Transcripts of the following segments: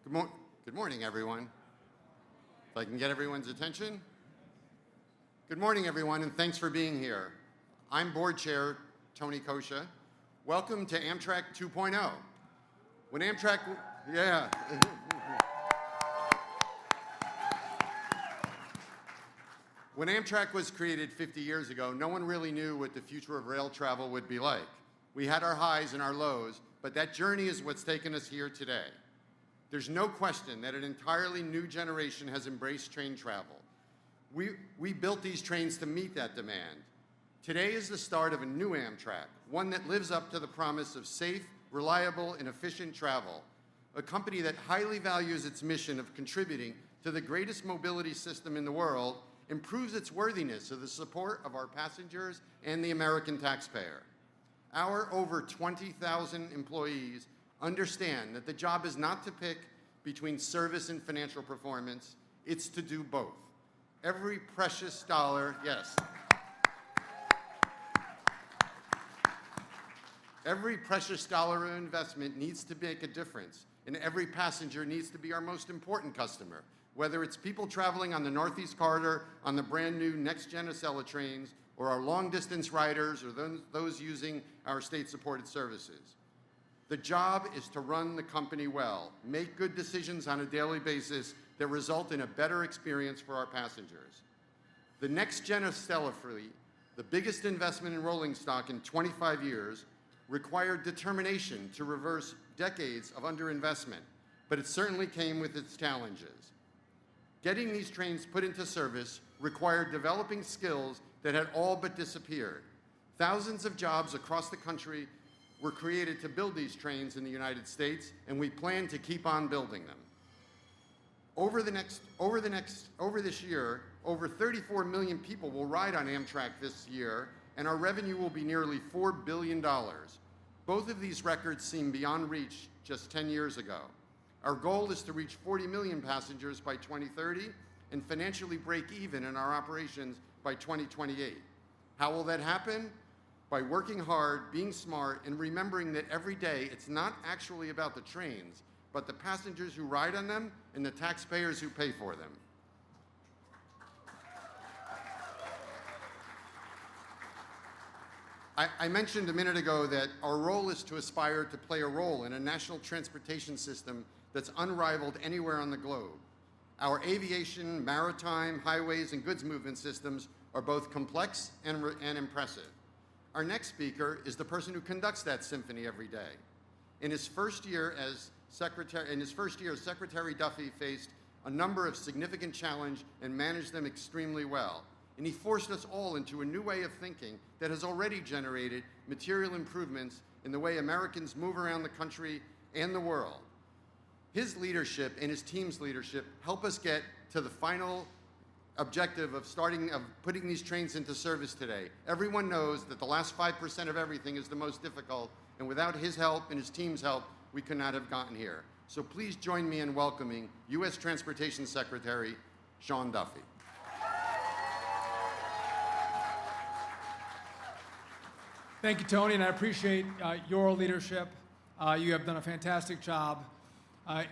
Good morning, everyone. If I can get everyone's attention. Good morning, everyone, and thanks for being here. I'm Board Chair Tony Kosha. Welcome to Amtrak 2.0. When Amtrak, yeah. When Amtrak was created 50 years ago, no one really knew what the future of rail travel would be like. We had our highs and our lows, but that journey is what's taken us here today. There's no question that an entirely new generation has embraced train travel. We built these trains to meet that demand. Today is the start of a new Amtrak, one that lives up to the promise of safe, reliable, and efficient travel, a company that highly values its mission of contributing to the greatest mobility system in the world, improves its worthiness of the support of our passengers and the American taxpayer. Our over 20,000 employees understand that the job is not to pick between service and financial performance, it's to do both. Every precious dollar, yes. Every precious dollar of investment needs to make a difference, and every passenger needs to be our most important customer, whether it's people traveling on the Northeast Corridor on the brand new NextGen Acela trains, or our long-distance riders, or those using our state-supported services. The job is to run the company well, make good decisions on a daily basis that result in a better experience for our passengers. The NextGen Acela fleet, the biggest investment in rolling stock in 25 years, required determination to reverse decades of underinvestment, but it certainly came with its challenges. Getting these trains put into service required developing skills that had all but disappeared. Thousands of jobs across the country were created to build these trains in the United States, and we plan to keep on building them. Over this year, over 34 million people will ride on Amtrak this year, and our revenue will be nearly $4 billion. Both of these records seem beyond reach just 10 years ago. Our goal is to reach 40 million passengers by 2030 and financially break even in our operations by 2028. How will that happen? By working hard, being smart, and remembering that every day it's not actually about the trains, but the passengers who ride on them and the taxpayers who pay for them. I mentioned a minute ago that our role is to aspire to play a role in a national transportation system that's unrivaled anywhere on the globe. Our aviation, maritime, highways, and goods movement systems are both complex and impressive. Our next speaker is the person who conducts that symphony every day. In his first year as Secretary Duffy faced a number of significant challenges and managed them extremely well. And he forced us all into a new way of thinking that has already generated material improvements in the way Americans move around the country and the world. His leadership and his team's leadership help us get to the final objective of putting these trains into service today. Everyone knows that the last 5% of everything is the most difficult, and without his help and his team's help, we could not have gotten here. So please join me in welcoming U.S. Transportation Secretary Sean Duffy. Thank you, Tony, and I appreciate your leadership. You have done a fantastic job.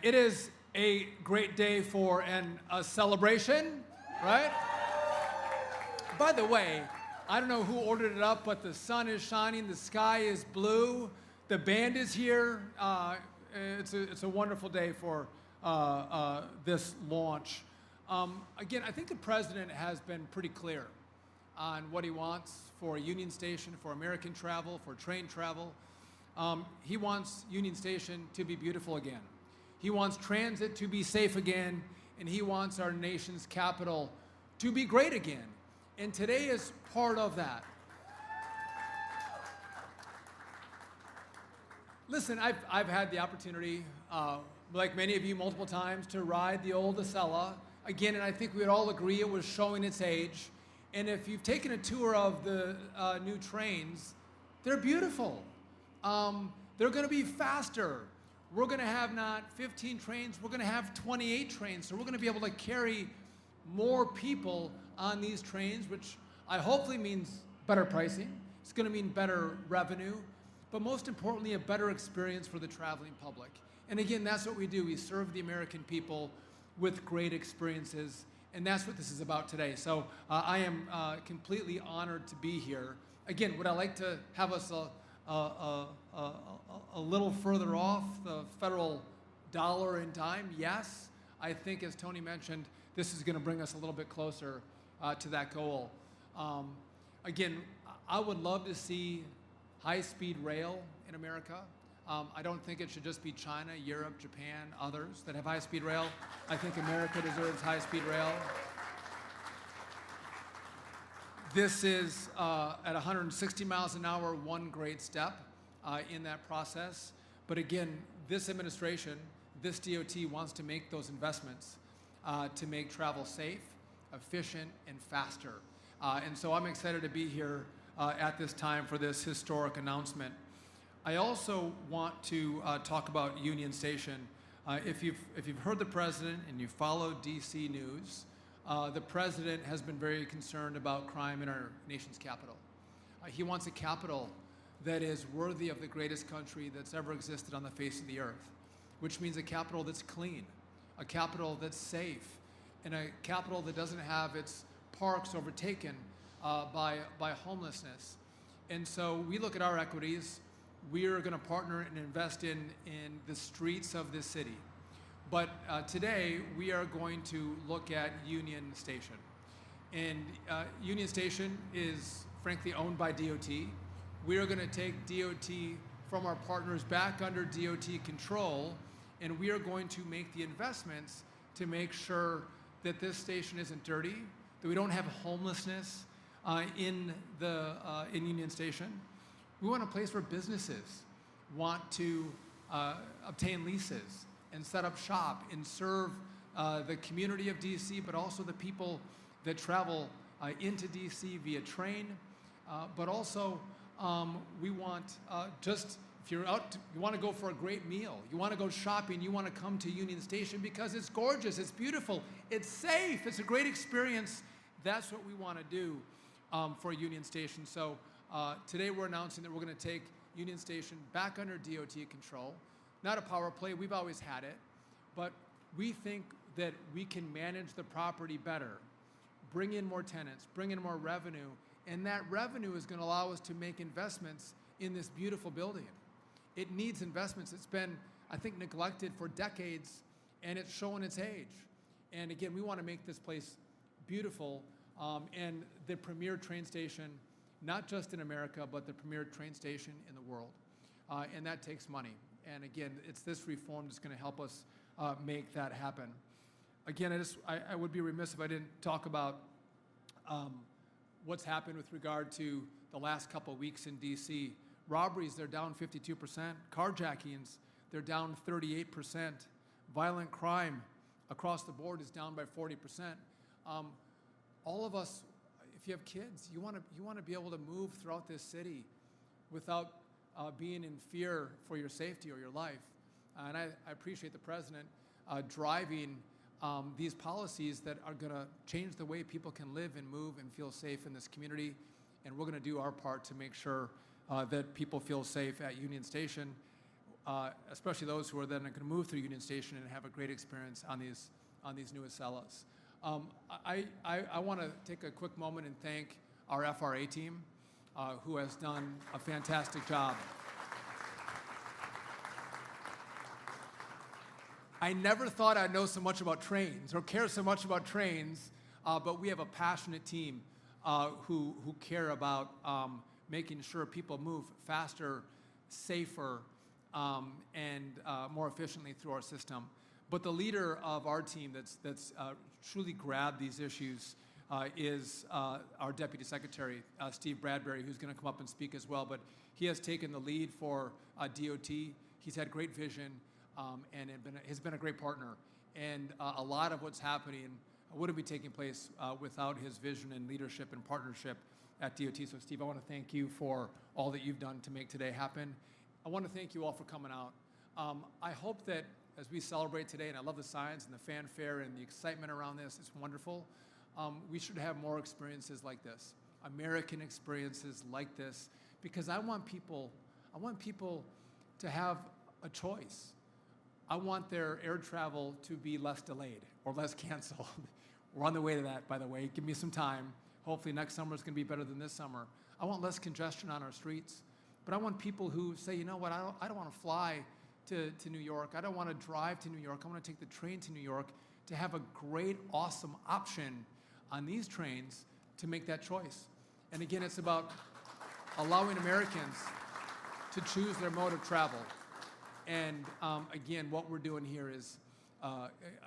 It is a great day for a celebration, right? By the way, I don't know who ordered it up, but the sun is shining, the sky is blue, the band is here. It's a wonderful day for this launch. Again, I think the president has been pretty clear on what he wants for a Union Station, for American travel, for train travel. He wants Union Station to be beautiful again. He wants transit to be safe again, and he wants our nation's capital to be great again. And today is part of that. Listen, I've had the opportunity, like many of you multiple times, to ride the old Acela again, and I think we'd all agree it was showing its age. And if you've taken a tour of the new trains, they're beautiful. They're going to be faster. We're going to have not 15 trains, we're going to have 28 trains. So we're going to be able to carry more people on these trains, which I hopefully means better pricing. It's going to mean better revenue, but most importantly, a better experience for the traveling public. And again, that's what we do. We serve the American people with great experiences, and that's what this is about today. So I am completely honored to be here. Again, would I like to have us a little further off the federal dollar in time? Yes. I think, as Tony mentioned, this is going to bring us a little bit closer to that goal. Again, I would love to see high-speed rail in America. I don't think it should just be China, Europe, Japan, others that have high-speed rail. I think America deserves high-speed rail. This is, at 160 miles an hour, one great step in that process. But again, this administration, this DOT wants to make those investments to make travel safe, efficient, and faster. And so I'm excited to be here at this time for this historic announcement. I also want to talk about Union Station. If you've heard the president and you follow DC news, the president has been very concerned about crime in our nation's capital. He wants a capital that is worthy of the greatest country that's ever existed on the face of the earth, which means a capital that's clean, a capital that's safe, and a capital that doesn't have its parks overtaken by homelessness. And so we look at our equities. We are going to partner and invest in the streets of this city. But today, we are going to look at Union Station. And Union Station is, frankly, owned by DOT. We are going to take DOT from our partners back under DOT control, and we are going to make the investments to make sure that this station isn't dirty, that we don't have homelessness in Union Station. We want a place where businesses want to obtain leases and set up shop and serve the community of DC, but also the people that travel into DC via train. But also, we want if you're out, you want to go for a great meal, you want to go shopping, you want to come to Union Station because it's gorgeous, it's beautiful, it's safe, it's a great experience. That's what we want to do for Union Station. So today we're announcing that we're going to take Union Station back under DOT control. Not a power play, we've always had it, but we think that we can manage the property better, bring in more tenants, bring in more revenue, and that revenue is going to allow us to make investments in this beautiful building. It needs investments. It's been, I think, neglected for decades, and it's showing its age. And again, we want to make this place beautiful and the premier train station, not just in America, but the premier train station in the world. And that takes money. And again, it's this reform that's going to help us make that happen. Again, I would be remiss if I didn't talk about what's happened with regard to the last couple of weeks in DC. Robberies, they're down 52%. Carjackings, they're down 38%. Violent crime across the board is down by 40%. All of us, if you have kids, you want to be able to move throughout this city without being in fear for your safety or your life. And I appreciate the president driving these policies that are going to change the way people can live and move and feel safe in this community. And we're going to do our part to make sure that people feel safe at Union Station, especially those who are then going to move through Union Station and have a great experience on these new Acelas. I want to take a quick moment and thank our FRA team, who has done a fantastic job. I never thought I'd know so much about trains or care so much about trains, but we have a passionate team who care about making sure people move faster, safer, and more efficiently through our system. But the leader of our team that's truly grabbed these issues is our Deputy Secretary, Steve Bradbury, who's going to come up and speak as well. But he has taken the lead for DOT. He's had great vision and has been a great partner. And a lot of what's happening wouldn't be taking place without his vision and leadership and partnership at DOT. So, Steve, I want to thank you for all that you've done to make today happen. I want to thank you all for coming out. I hope that as we celebrate today, and I love the signs and the fanfare and the excitement around this, it's wonderful. We should have more experiences like this, American experiences like this, because I want people to have a choice. I want their air travel to be less delayed or less canceled. We're on the way to that, by the way. Give me some time. Hopefully next summer is going to be better than this summer. I want less congestion on our streets. But I want people who say, you know what, I don't want to fly to New York. I don't want to drive to New York. I want to take the train to New York, to have a great, awesome option on these trains to make that choice. And again, it's about allowing Americans to choose their mode of travel. And again, what we're doing here is,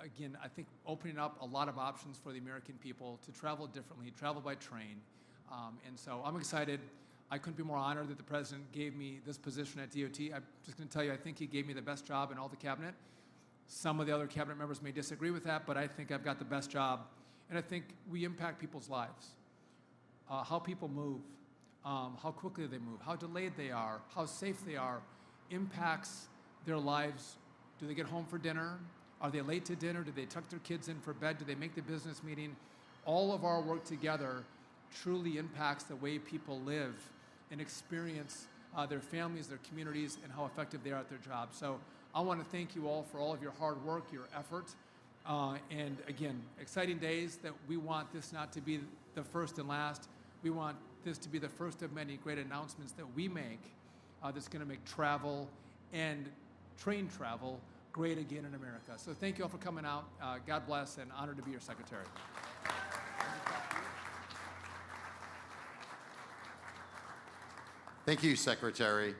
again, I think opening up a lot of options for the American people to travel differently, travel by train. And so I'm excited. I couldn't be more honored that the president gave me this position at DOT. I'm just going to tell you, I think he gave me the best job in all the cabinet. Some of the other cabinet members may disagree with that, but I think I've got the best job. And I think we impact people's lives. How people move, how quickly they move, how delayed they are, how safe they are, impacts their lives. Do they get home for dinner? Are they late to dinner? Do they tuck their kids in for bed? Do they make the business meeting? All of our work together truly impacts the way people live and experience their families, their communities, and how effective they are at their jobs. So I want to thank you all for all of your hard work, your effort, and again, exciting days that we want this not to be the first and last. We want this to be the first of many great announcements that we make that's going to make travel and train travel great again in America. So thank you all for coming out. God bless, and honored to be your secretary. Thank you, Secretary.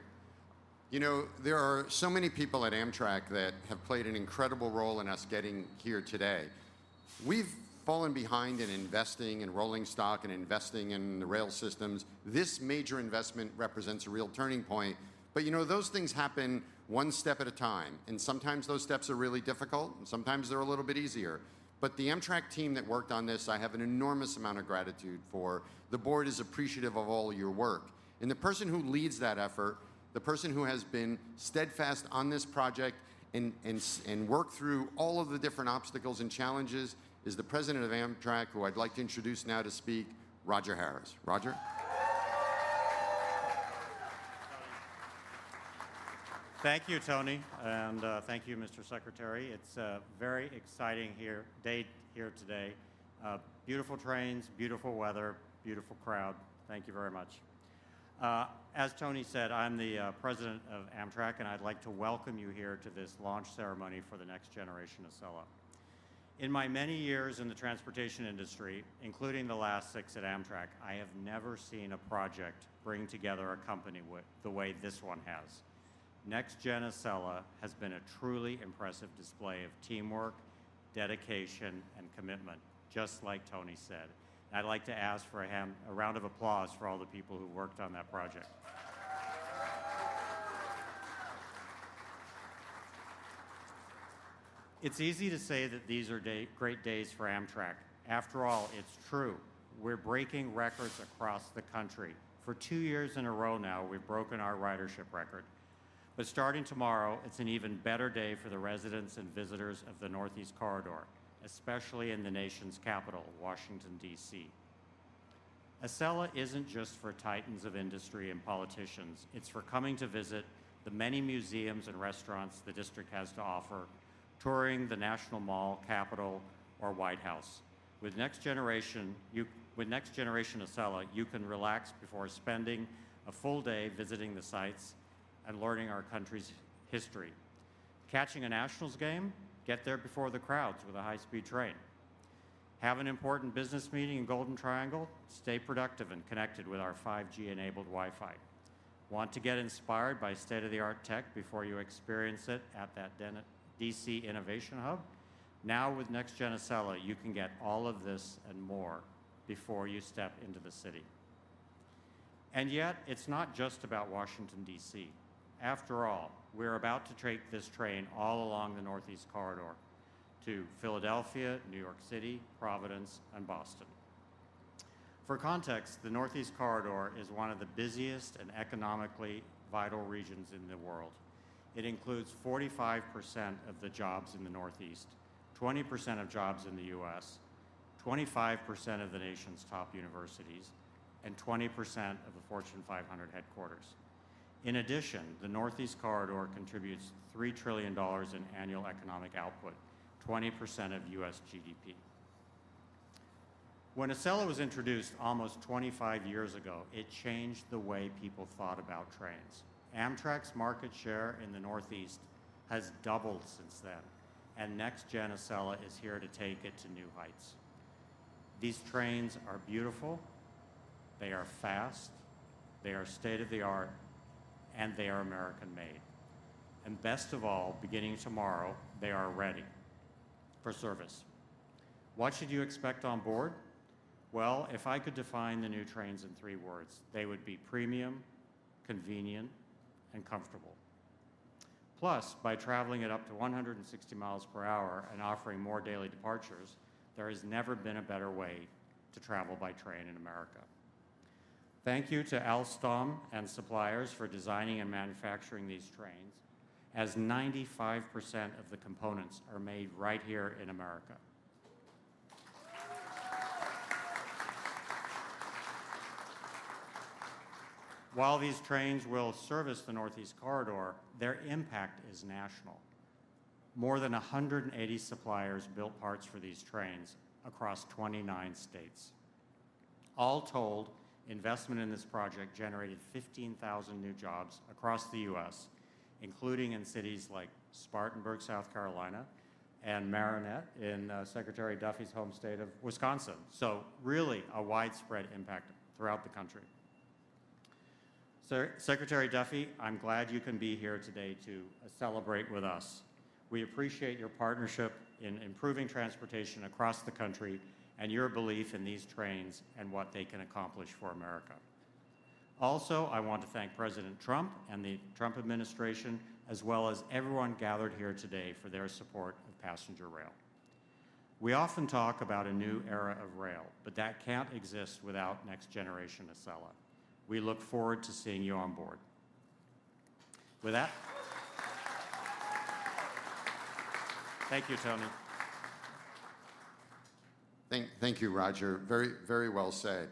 You know, there are so many people at Amtrak that have played an incredible role in us getting here today. We've fallen behind in investing in rolling stock and investing in the rail systems. This major investment represents a real turning point. But you know, those things happen one step at a time. And sometimes those steps are really difficult, and sometimes they're a little bit easier. But the Amtrak team that worked on this, I have an enormous amount of gratitude for. The board is appreciative of all your work. And the person who leads that effort, the person who has been steadfast on this project and worked through all of the different obstacles and challenges, is the president of Amtrak, who I'd like to introduce now to speak, Roger Harris. Roger? Thank you, Tony, and thank you, Mr. Secretary. It's a very exciting day here today. Beautiful trains, beautiful weather, beautiful crowd. Thank you very much. As Tony said, I'm the president of Amtrak, and I'd like to welcome you here to this launch ceremony for the NextGen Acela. In my many years in the transportation industry, including the last 6 at Amtrak, I have never seen a project bring together a company the way this one has. NextGen Acela has been a truly impressive display of teamwork, dedication, and commitment, just like Tony said. I'd like to ask for a round of applause for all the people who worked on that project. It's easy to say that these are great days for Amtrak. After all, it's true. We're breaking records across the country. For 2 years in a row now, we've broken our ridership record. But starting tomorrow, it's an even better day for the residents and visitors of the Northeast Corridor, especially in the nation's capital, Washington, D.C. Acela isn't just for titans of industry and politicians. It's for coming to visit the many museums and restaurants the district has to offer, touring the National Mall, Capitol, or White House. With Next Generation Acela, you can relax before spending a full day visiting the sites and learning our country's history. Catching a Nationals game? Get there before the crowds with a high-speed train. Have an important business meeting in Golden Triangle? Stay productive and connected with our 5G-enabled Wi-Fi. Want to get inspired by state-of-the-art tech before you experience it at that DC Innovation Hub? Now with NextGen Acela, you can get all of this and more before you step into the city. And yet, it's not just about Washington, D.C. After all, we're about to take this train all along the Northeast Corridor to Philadelphia, New York City, Providence, and Boston. For context, the Northeast Corridor is one of the busiest and economically vital regions in the world. It includes 45% of the jobs in the Northeast, 20% of jobs in the U.S., 25% of the nation's top universities, and 20% of the Fortune 500 headquarters. In addition, the Northeast Corridor contributes $3 trillion in annual economic output, 20% of U.S. GDP. When Acela was introduced almost 25 years ago, it changed the way people thought about trains. Amtrak's market share in the Northeast has doubled since then, and NextGen Acela is here to take it to new heights. These trains are beautiful, they are fast, they are state-of-the-art, and they are American-made. And best of all, beginning tomorrow, they are ready for service. What should you expect on board? Well, if I could define the new trains in 3 words, they would be premium, convenient, and comfortable. Plus, by traveling at up to 160 miles per hour and offering more daily departures, there has never been a better way to travel by train in America. Thank you to Alstom and suppliers for designing and manufacturing these trains, as 95% of the components are made right here in America. While these trains will service the Northeast Corridor, their impact is national. More than 180 suppliers built parts for these trains across 29 states. All told, investment in this project generated 15,000 new jobs across the U.S., including in cities like Spartanburg, South Carolina, and Marinette in Secretary Duffy's home state of Wisconsin. So really a widespread impact throughout the country. Secretary Duffy, I'm glad you can be here today to celebrate with us. We appreciate your partnership in improving transportation across the country and your belief in these trains and what they can accomplish for America. Also, I want to thank President Trump and the Trump administration, as well as everyone gathered here today for their support of passenger rail. We often talk about a new era of rail, but that can't exist without Next Generation Acela. We look forward to seeing you on board. With that, thank you, Tony. Thank you, Roger. Very, very well said.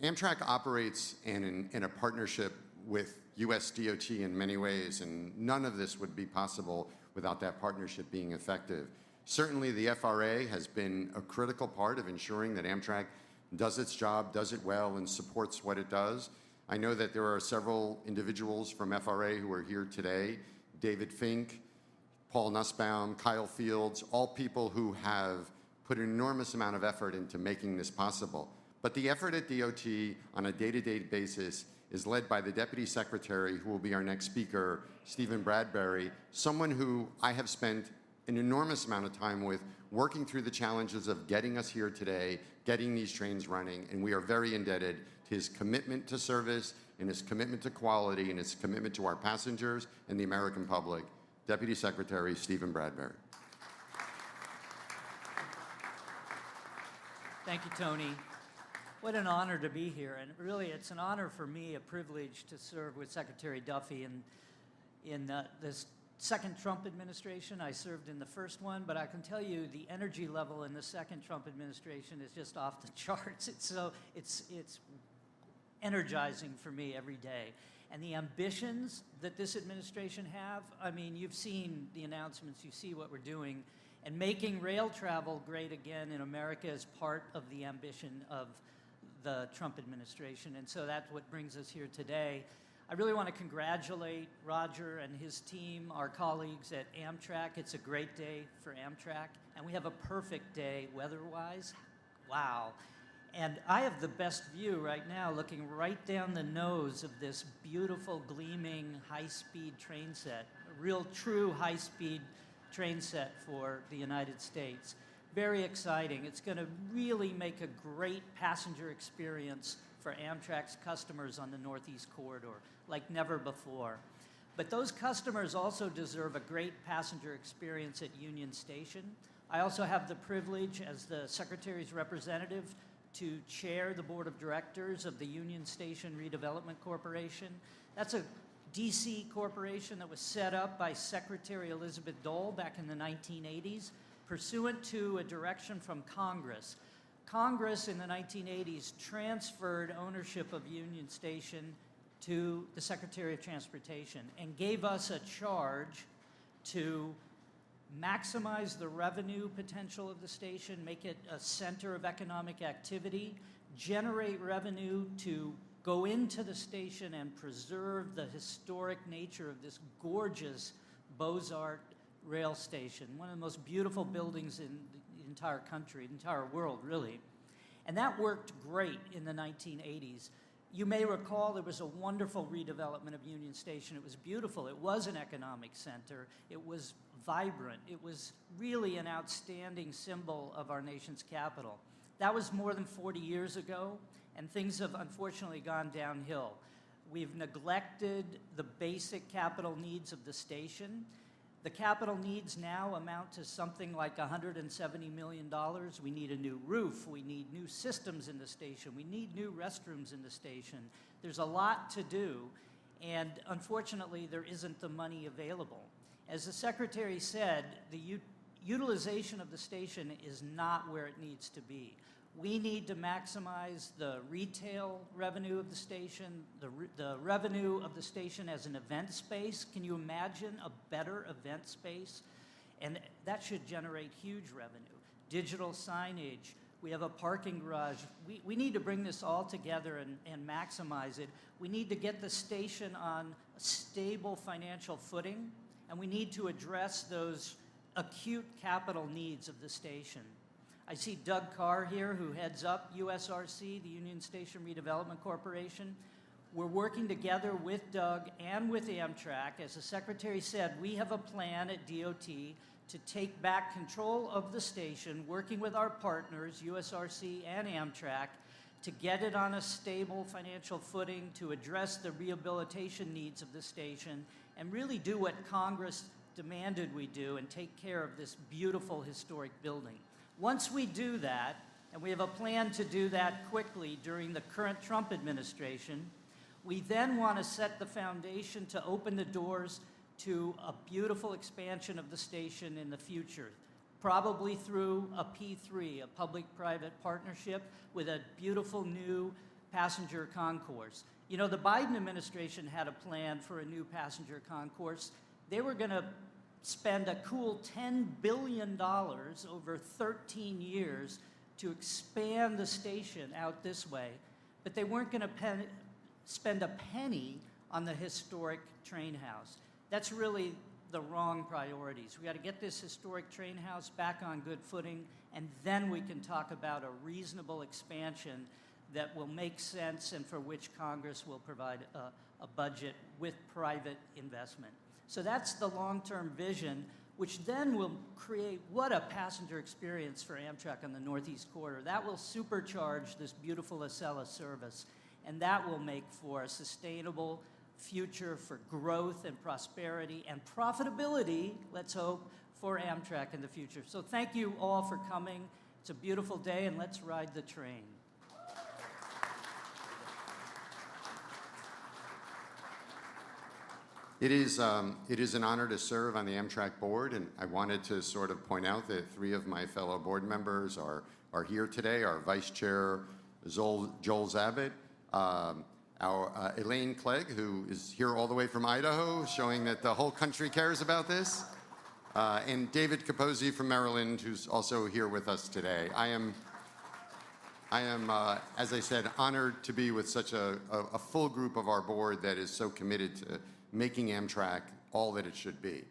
Amtrak operates in a partnership with USDOT in many ways, and none of this would be possible without that partnership being effective. Certainly, the FRA has been a critical part of ensuring that Amtrak does its job, does it well, and supports what it does. I know that there are several individuals from FRA who are here today, David Fink, Paul Nussbaum, Kyle Fields, all people who have put an enormous amount of effort into making this possible. But the effort at DOT on a day-to-day basis is led by the Deputy Secretary, who will be our next speaker, Stephen Bradbury, someone who I have spent an enormous amount of time with, working through the challenges of getting us here today, getting these trains running, and we are very indebted to his commitment to service and his commitment to quality and his commitment to our passengers and the American public. Deputy Secretary Stephen Bradbury. Thank you, Tony. What an honor to be here, and really it's an honor for me, a privilege to serve with Secretary Duffy in this second Trump administration. I served in the first one, but I can tell you the energy level in the second Trump administration is just off the charts. It's energizing for me every day. And the ambitions that this administration have, I mean, you've seen the announcements, you see what we're doing, and making rail travel great again in America is part of the ambition of the Trump administration. And so that's what brings us here today. I really want to congratulate Roger and his team, our colleagues at Amtrak. It's a great day for Amtrak, and we have a perfect day weather-wise. Wow. And I have the best view right now, looking right down the nose of this beautiful, gleaming, high-speed train set, a real true high-speed train set for the United States. Very exciting. It's going to really make a great passenger experience for Amtrak's customers on the Northeast Corridor, like never before. But those customers also deserve a great passenger experience at Union Station. I also have the privilege, as the Secretary's representative, to chair the board of directors of the Union Station Redevelopment Corporation. That's a DC corporation that was set up by Secretary Elizabeth Dole back in the 1980s, pursuant to a direction from Congress. Congress in the 1980s transferred ownership of Union Station to the Secretary of Transportation and gave us a charge to maximize the revenue potential of the station, make it a center of economic activity, generate revenue to go into the station and preserve the historic nature of this gorgeous Beaux-Arts rail station, one of the most beautiful buildings in the entire country, the entire world, really. And that worked great in the 1980s. You may recall there was a wonderful redevelopment of Union Station. It was beautiful. It was an economic center. It was vibrant. It was really an outstanding symbol of our nation's capital. That was more than 40 years ago, and things have unfortunately gone downhill. We've neglected the basic capital needs of the station. The capital needs now amount to something like $170 million. We need a new roof. We need new systems in the station. We need new restrooms in the station. There's a lot to do, and unfortunately, there isn't the money available. As the Secretary said, the utilization of the station is not where it needs to be. We need to maximize the retail revenue of the station, the revenue of the station as an event space. Can you imagine a better event space? And that should generate huge revenue. Digital signage. We have a parking garage. We need to bring this all together and maximize it. We need to get the station on a stable financial footing, and we need to address those acute capital needs of the station. I see Doug Carr here, who heads up USRC, the Union Station Redevelopment Corporation. We're working together with Doug and with Amtrak. As the Secretary said, we have a plan at DOT to take back control of the station, working with our partners, USRC and Amtrak, to get it on a stable financial footing, to address the rehabilitation needs of the station, and really do what Congress demanded we do and take care of this beautiful historic building. Once we do that, and we have a plan to do that quickly during the current Trump administration, we then want to set the foundation to open the doors to a beautiful expansion of the station in the future, probably through a P3, a public-private partnership with a beautiful new passenger concourse. You know, the Biden administration had a plan for a new passenger concourse. They were going to spend a cool $10 billion over 13 years to expand the station out this way, but they weren't going to spend a penny on the historic train house. That's really the wrong priorities. We got to get this historic train house back on good footing, and then we can talk about a reasonable expansion that will make sense and for which Congress will provide a budget with private investment. So that's the long-term vision, which then will create what a passenger experience for Amtrak on the Northeast Corridor. That will supercharge this beautiful Acela service, and that will make for a sustainable future for growth and prosperity and profitability, let's hope, for Amtrak in the future. So thank you all for coming. It's a beautiful day, and let's ride the train. It is an honor to serve on the Amtrak board, and I wanted to sort of point out that 3 of my fellow board members are here today. Our Vice Chair, Joel Zabit, our Elaine Clegg, who is here all the way from Idaho, showing that the whole country cares about this, and David Capozzi from Maryland, who's also here with us today. I am, as I said, honored to be with such a full group of our board that is so committed to making Amtrak all that it should be.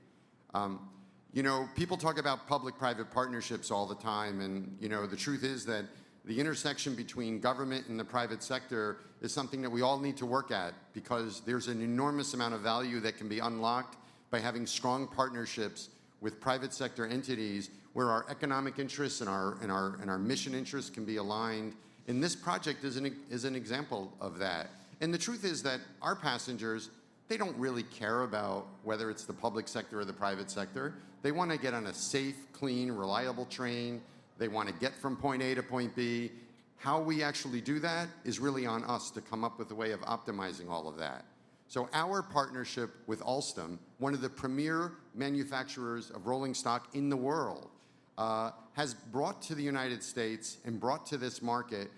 You know, people talk about public-private partnerships all the time, and you know, the truth is that the intersection between government and the private sector is something that we all need to work at, because there's an enormous amount of value that can be unlocked by having strong partnerships with private sector entities where our economic interests and our mission interests can be aligned. And this project is an example of that. And the truth is that our passengers, they don't really care about whether it's the public sector or the private sector. They want to get on a safe, clean, reliable train. They want to get from point A to point B. How we actually do that is really on us to come up with a way of optimizing all of that. So our partnership with Alstom, one of the premier manufacturers of rolling stock in the world, has brought to the United States and brought to this market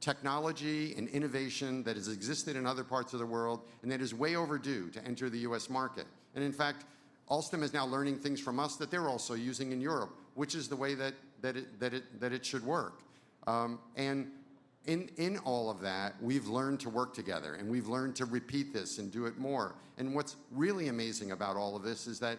technology and innovation that has existed in other parts of the world and that is way overdue to enter the US market. And in fact, Alstom is now learning things from us that they're also using in Europe, which is the way that it should work. And in all of that, we've learned to work together, and we've learned to repeat this and do it more. And what's really amazing about all of this is that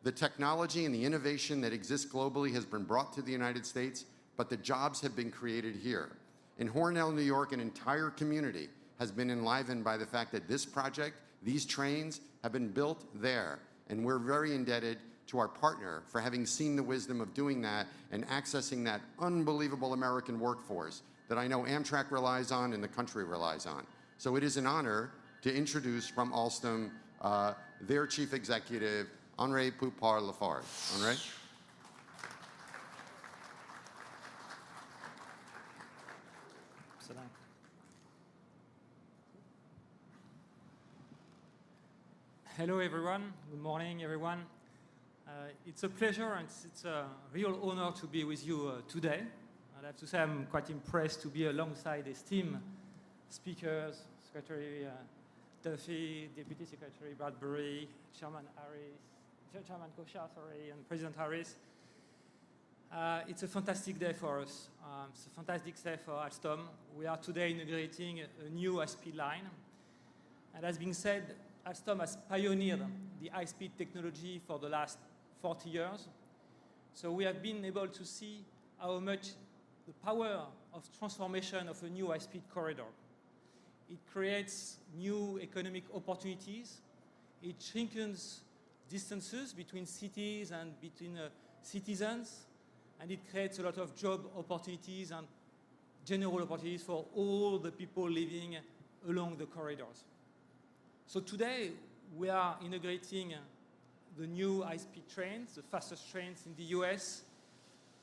the technology and the innovation that exists globally has been brought to the United States, but the jobs have been created here. In Hornell, New York, an entire community has been enlivened by the fact that this project, these trains, have been built there. And we're very indebted to our partner for having seen the wisdom of doing that and accessing that unbelievable American workforce that I know Amtrak relies on and the country relies on. So it is an honor to introduce from Alstom their chief executive, Henri Poupart-Lafarge. Henri? Hello, everyone. Good morning, everyone. It's a pleasure and it's a real honor to be with you today. I have to say I'm quite impressed to be alongside esteemed speakers, Secretary Duffy, Deputy Secretary Bradbury, Chairman Kochar, and President Harris. It's a fantastic day for us. It's a fantastic day for Alstom. We are today inaugurating a new high-speed line. And as being said, Alstom has pioneered the high-speed technology for the last 40 years. So we have been able to see how much the power of transformation of a new high-speed corridor. It creates new economic opportunities. It shrinkens distances between cities and between citizens. And it creates a lot of job opportunities and general opportunities for all the people living along the corridors. So today, we are inaugurating the new high-speed trains, the fastest trains in the US.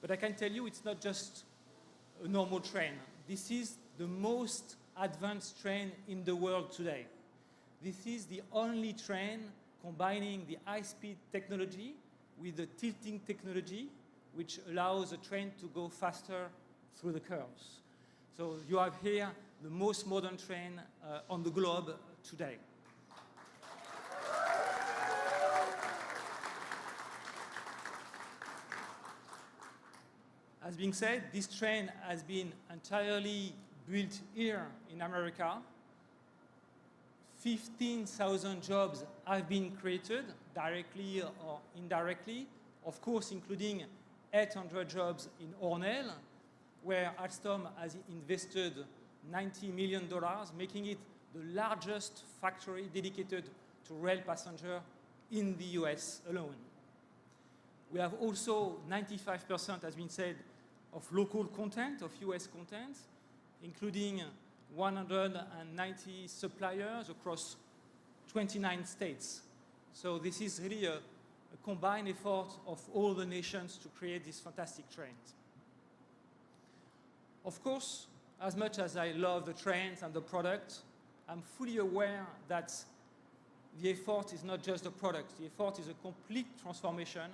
But I can tell you it's not just a normal train. This is the most advanced train in the world today. This is the only train combining the high-speed technology with the tilting technology, which allows the train to go faster through the curves. So you have here the most modern train on the globe today. As being said, this train has been entirely built here in America. 15,000 jobs have been created, directly or indirectly, of course, including 800 jobs in Hornell, where Alstom has invested $90 million, making it the largest factory dedicated to rail passenger in the US alone. We have also 95%, has been said, of local content, of US content, including 190 suppliers across 29 states. So this is really a combined effort of all the nations to create these fantastic trains. Of course, as much as I love the trains and the product, I'm fully aware that the effort is not just the product. The effort is a complete transformation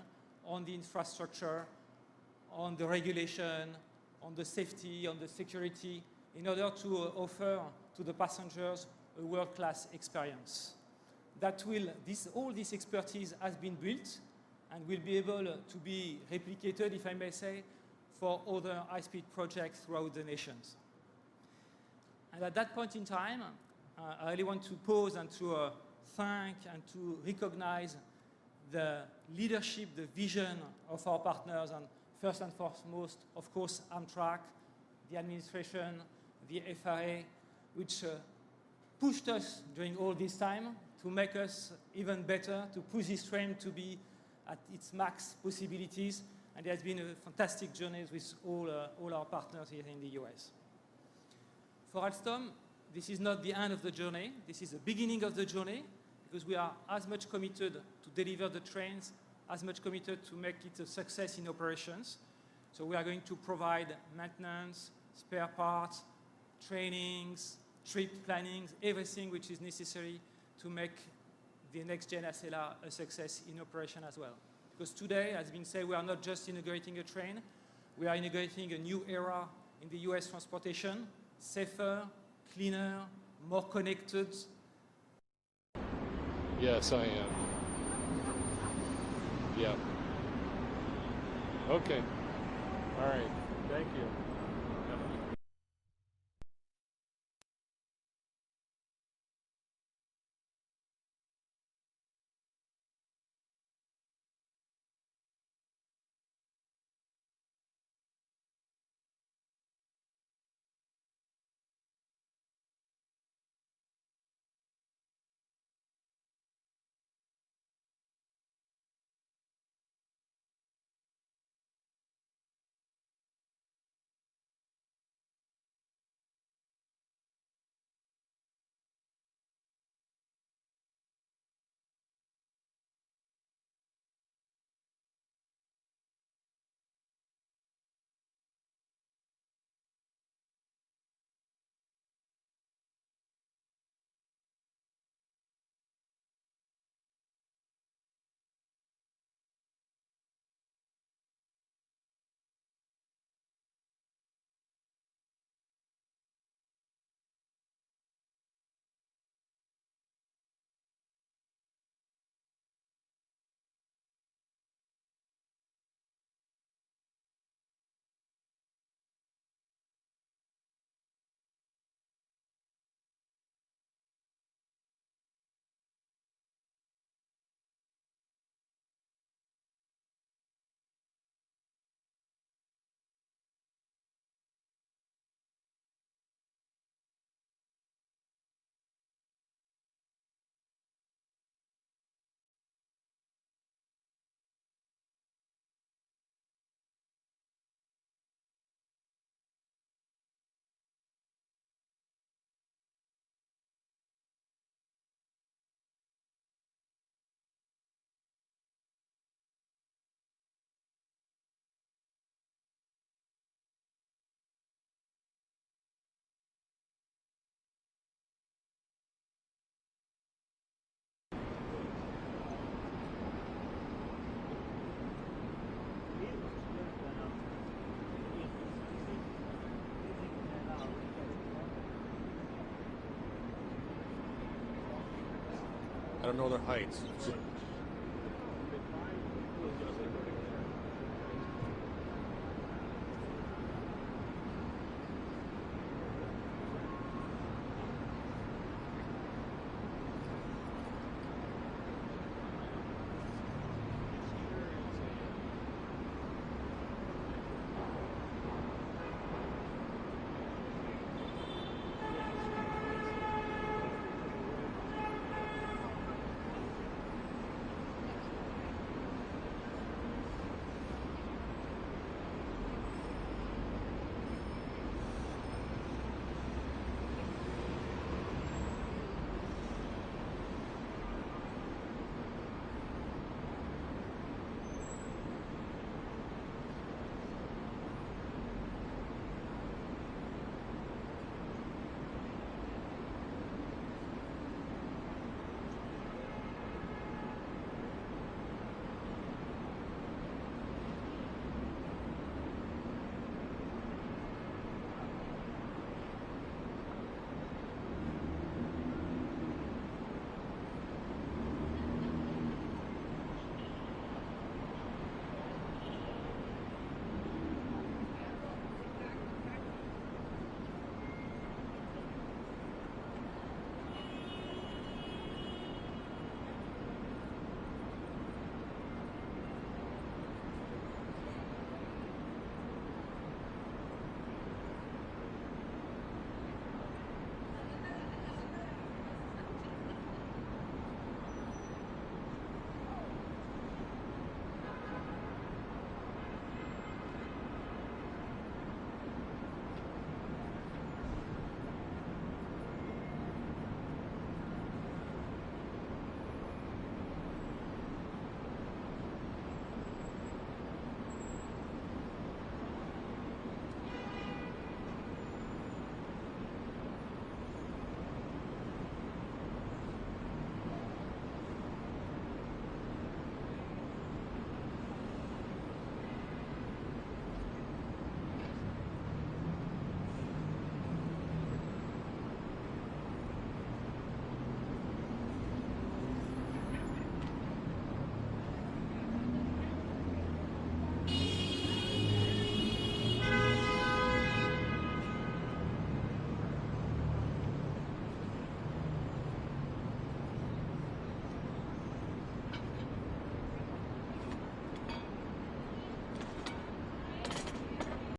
on the infrastructure, on the regulation, on the safety, on the security, in order to offer to the passengers a world-class experience. All this expertise has been built and will be able to be replicated, if I may say, for other high-speed projects throughout the nations. And at that point in time, I really want to pause and to thank and to recognize the leadership, the vision of our partners, and first and foremost, of course, Amtrak, the administration, the FRA, which pushed us during all this time to make us even better, to push this train to be at its max possibilities. And it has been a fantastic journey with all our partners here in the US. For Alstom, this is not the end of the journey. This is the beginning of the journey, because we are as much committed to deliver the trains, as much committed to make it a success in operations. So we are going to provide maintenance, spare parts, trainings, trip plannings, everything which is necessary to make the NextGen Acela a success in operation as well. Because today, as been said, we are not just inaugurating a train, we are inaugurating a new era in the US transportation. safer, cleaner, more connected. Yes, I am. Yep. Okay. All right. Thank you. I don't know their heights.